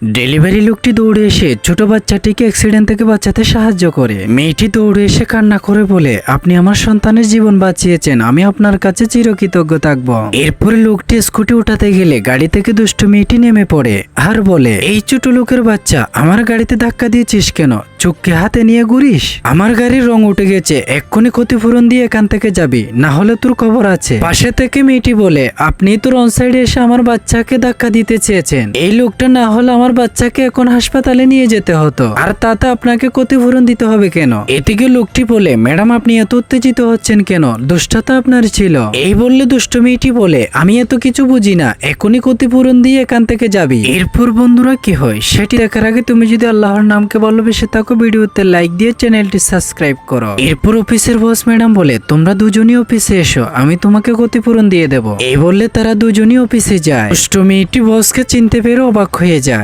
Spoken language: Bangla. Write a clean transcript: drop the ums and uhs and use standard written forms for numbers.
ডেলিভারি লোকটি দৌড়ে এসে ছোট বাচ্চাটিকে অ্যাক্সিডেন্ট থেকে বাঁচাতে সাহায্য করে। মেয়েটি দৌড়ে এসে কান্না করে বলে, আপনি আমার সন্তানের জীবন বাঁচিয়েছেন, আমি আপনার কাছে চিরকৃতজ্ঞ থাকবো। এরপরে লোকটি স্কুটি উঠাতে গেলে গাড়ি থেকে দুষ্ট মেয়েটি নেমে পড়ে আর বলে, এই ছোট লোকের বাচ্চা, আমার গাড়িতে ধাক্কা দিয়েছিস কেন? চোখকে হাতে নিয়ে ঘুরিস? আমার গাড়ির রং উঠে গেছে, এক্ষুনি ক্ষতিপূরণ দিয়ে এখান থেকে যাবি, না হলে তোর খবর আছে। পাশে থেকে মেয়েটি বলে, আপনি তো রং সাইডে এসে আমার বাচ্চাকে ধাক্কা দিতে চেয়েছেন, এই লোকটা না হলে আমার বাচ্চাকে এখন হাসপাতালে নিয়ে যেতে হতো, আর তাতে আপনাকে ক্ষতিপূরণ দিতে হবে কেন? এদিকে লোকটি বলে, ম্যাডাম আপনি এত উত্তেজিত হচ্ছেন কেন? দোষটা তো আপনার ছিল। এই বললে দুষ্ট মেয়েটি বলে, আমি এত কিছু বুঝি না, এখনই ক্ষতিপূরণ দিয়ে এখান থেকে যাবি। এরপর বন্ধুরা কি হয় সেটি দেখার আগে তুমি যদি আল্লাহর নামকে ভালোবেসে থাকো, ভিডিওতে লাইক দিয়ে চ্যানেলটি সাবস্ক্রাইব করো। এরপর অফিসের বস ম্যাডাম বলে, তোমরা দুজনই অফিসে এসো, আমি তোমাকে ক্ষতিপূরণ দিয়ে দেবো। এই বললে তারা দুজনই অফিসে যায়। দুষ্ট মেয়েটি বসকে চিনতে পেরে অবাক হয়ে যায়।